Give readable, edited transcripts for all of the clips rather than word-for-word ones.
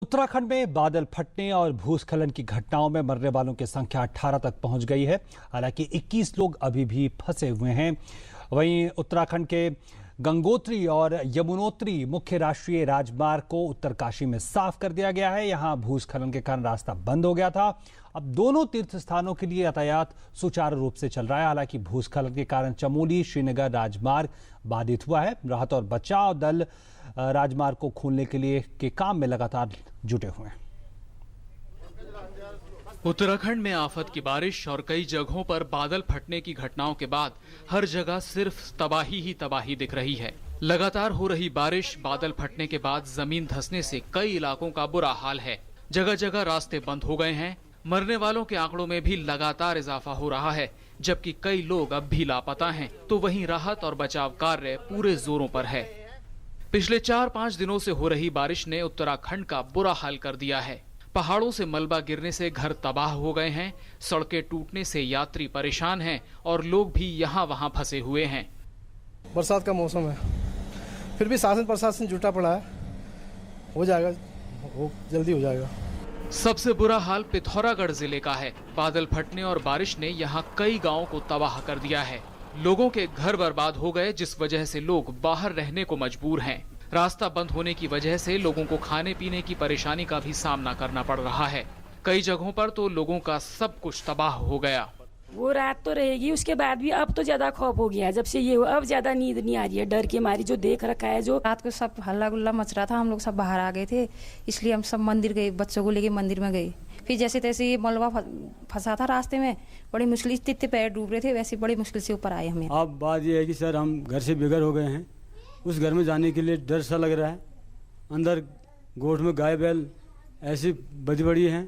उत्तराखंड में बादल फटने और भूस्खलन की घटनाओं में मरने वालों की संख्या 18 तक पहुंच गई है। हालांकि 21 लोग अभी भी फंसे हुए हैं। वहीं उत्तराखंड के गंगोत्री और यमुनोत्री मुख्य राष्ट्रीय राजमार्ग को उत्तरकाशी में साफ कर दिया गया है। यहां भूस्खलन के कारण रास्ता बंद हो गया था। अब दोनों तीर्थ स्थानों के लिए यातायात सुचारू रूप से चल रहा है। हालांकि भूस्खलन के कारण चमोली श्रीनगर राजमार्ग बाधित हुआ है। राहत और बचाव दल राजमार्ग को खोलने के काम में लगातार जुटे हुए हैं। उत्तराखंड में आफत की बारिश और कई जगहों पर बादल फटने की घटनाओं के बाद हर जगह सिर्फ तबाही ही तबाही दिख रही है। लगातार हो रही बारिश, बादल फटने के बाद जमीन धंसने से कई इलाकों का बुरा हाल है। जगह जगह रास्ते बंद हो गए हैं। मरने वालों के आंकड़ों में भी लगातार इजाफा हो रहा है, जबकि कई लोग अब भी लापता हैं। तो वहीं राहत और बचाव कार्य पूरे जोरों पर है। पिछले 4-5 दिनों से हो रही बारिश ने उत्तराखंड का बुरा हाल कर दिया है। पहाड़ों से मलबा गिरने से घर तबाह हो गए हैं, सड़कें टूटने से यात्री परेशान हैं और लोग भी यहाँ वहाँ फंसे हुए हैं। बरसात का मौसम है, फिर भी शासन प्रशासन जुटा पड़ा है। हो जाएगा, वो जल्दी हो जाएगा। सबसे बुरा हाल पिथौरागढ़ जिले का है। बादल फटने और बारिश ने यहाँ कई गांवों को तबाह कर दिया है। लोगों के घर बर्बाद हो गए, जिस वजह से लोग बाहर रहने को मजबूर हैं। रास्ता बंद होने की वजह से लोगों को खाने पीने की परेशानी का भी सामना करना पड़ रहा है। कई जगहों पर तो लोगों का सब कुछ तबाह हो गया। वो रात तो रहेगी, उसके बाद भी अब तो ज्यादा खौफ हो गया है। जब से ये हुआ अब ज्यादा नींद नहीं आ रही है, डर के मारी। जो देख रखा है, जो रात को सब हल्ला गुल्ला मच रहा था, हम लोग सब बाहर आ गए थे, इसलिए हम सब मंदिर गए, बच्चों को लेके मंदिर में गए। फिर जैसे तैसे ये मलबा फंसा था रास्ते में, बड़ी मुश्किल, इतने पैर डूब रहे थे, वैसे बड़ी मुश्किल से ऊपर आए हमें। अब बात ये है कि सर हम घर से बेघर हो गए हैं। उस घर में जाने के लिए डर सा लग रहा है। अंदर गोठ में गाय बैल ऐसी बदी बड़ी हैं।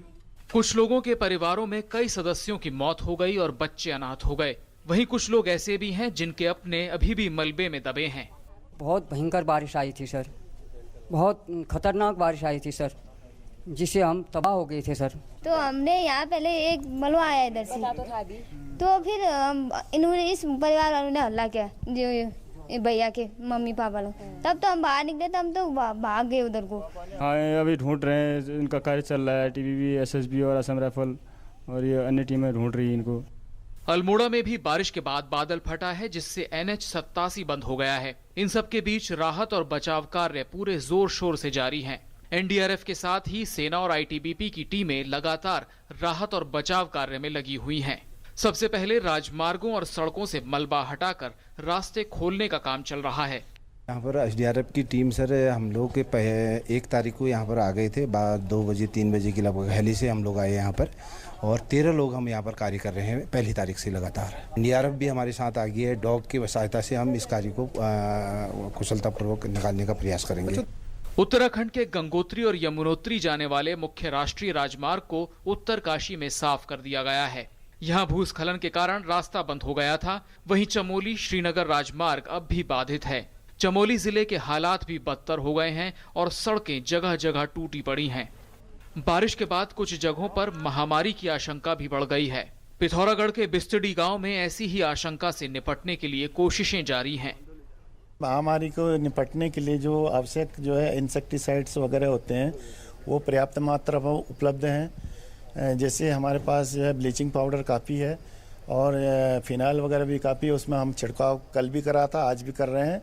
कुछ लोगों के परिवारों में कई सदस्यों की मौत हो गई और बच्चे अनाथ हो गए। वहीं कुछ लोग ऐसे भी हैं जिनके अपने अभी भी मलबे में दबे हैं। बहुत भयंकर बारिश आई थी सर, बहुत खतरनाक बारिश आई थी सर, जिससे हम तबाह हो गए थे सर। तो हमने यहाँ पहले एक मलबा आया इधर से, तो फिर इन्होंने इस परिवार वालों ने हल्ला किया, जो भैया के मम्मी पापा लोग। तब तो हम बाहर निकले, तब तो भाग गए उधर को। हाँ, अभी ढूंढ रहे हैं, इनका कार्य चल रहा है। टीबीबी, एसएसबी और असम राइफल और ये अन्य टीमें ढूंढ रही हैं इनको। अल्मोड़ा में भी बारिश के बाद बादल फटा है, जिससे NH 87 बंद हो गया है। इन सब के बीच राहत और बचाव कार्य पूरे जोर शोर से जारी हैं। NDRF के साथ ही सेना और ITBP की टीमें लगातार राहत और बचाव कार्य में लगी हुई हैं। सबसे पहले राजमार्गों और सड़कों से मलबा हटाकर रास्ते खोलने का काम चल रहा है। यहाँ पर SDRF की टीम सर, हम लोग के 1 तारीख को यहाँ पर आ गए थे। 2 बजे 3 बजे की लगभग हेली से हम लोग आए यहाँ पर, और 13 लोग हम यहाँ पर कार्य कर रहे हैं 1 तारीख से लगातार। NDRF भी हमारे साथ आ गई है। डॉग की सहायता से हम इस कार्य को कुशलतापूर्वक निकालने का प्रयास करेंगे। उत्तराखंड के गंगोत्री और यमुनोत्री जाने वाले मुख्य राष्ट्रीय राजमार्ग को उत्तरकाशी में साफ कर दिया गया है। यहाँ भूस्खलन के कारण रास्ता बंद हो गया था। वहीं चमोली श्रीनगर राजमार्ग अब भी बाधित है। चमोली जिले के हालात भी बदतर हो गए हैं और सड़कें जगह जगह टूटी पड़ी हैं। बारिश के बाद कुछ जगहों पर महामारी की आशंका भी बढ़ गई है। पिथौरागढ़ के बिस्तड़ी गांव में ऐसी ही आशंका से निपटने के लिए कोशिशें जारी हैं। महामारी को निपटने के लिए जो आवश्यक इंसेक्टिसाइड्स वगैरह होते हैं, वो पर्याप्त मात्रा में उपलब्ध हैं। जैसे हमारे पास जो है ब्लीचिंग पाउडर काफ़ी है और फिनाइल वगैरह भी काफ़ी है। उसमें हम छिड़काव कल भी करा था, आज भी कर रहे हैं।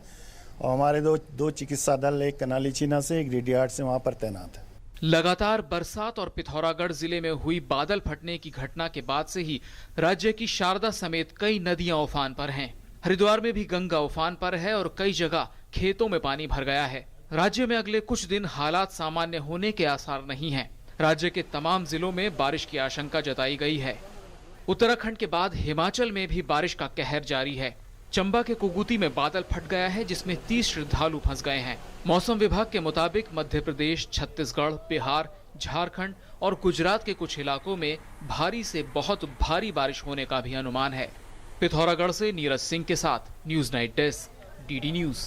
और हमारे दो चिकित्सा दल, एक कनाली चीना से, एक डीडीआर से वहाँ पर तैनात है। लगातार बरसात और पिथौरागढ़ जिले में हुई बादल फटने की घटना के बाद से ही राज्य की शारदा समेत कई नदियां उफान पर हैं। हरिद्वार में भी गंगा उफान पर है और कई जगह खेतों में पानी भर गया है। राज्य में अगले कुछ दिन हालात सामान्य होने के आसार नहीं है। राज्य के तमाम जिलों में बारिश की आशंका जताई गई है। उत्तराखंड के बाद हिमाचल में भी बारिश का कहर जारी है। चंबा के कुगुती में बादल फट गया है, जिसमें 30 श्रद्धालु फंस गए हैं। मौसम विभाग के मुताबिक मध्य प्रदेश, छत्तीसगढ़, बिहार, झारखंड और गुजरात के कुछ इलाकों में भारी से बहुत भारी बारिश होने का भी अनुमान है। पिथौरागढ़ से नीरज सिंह के साथ news night desk, DD news.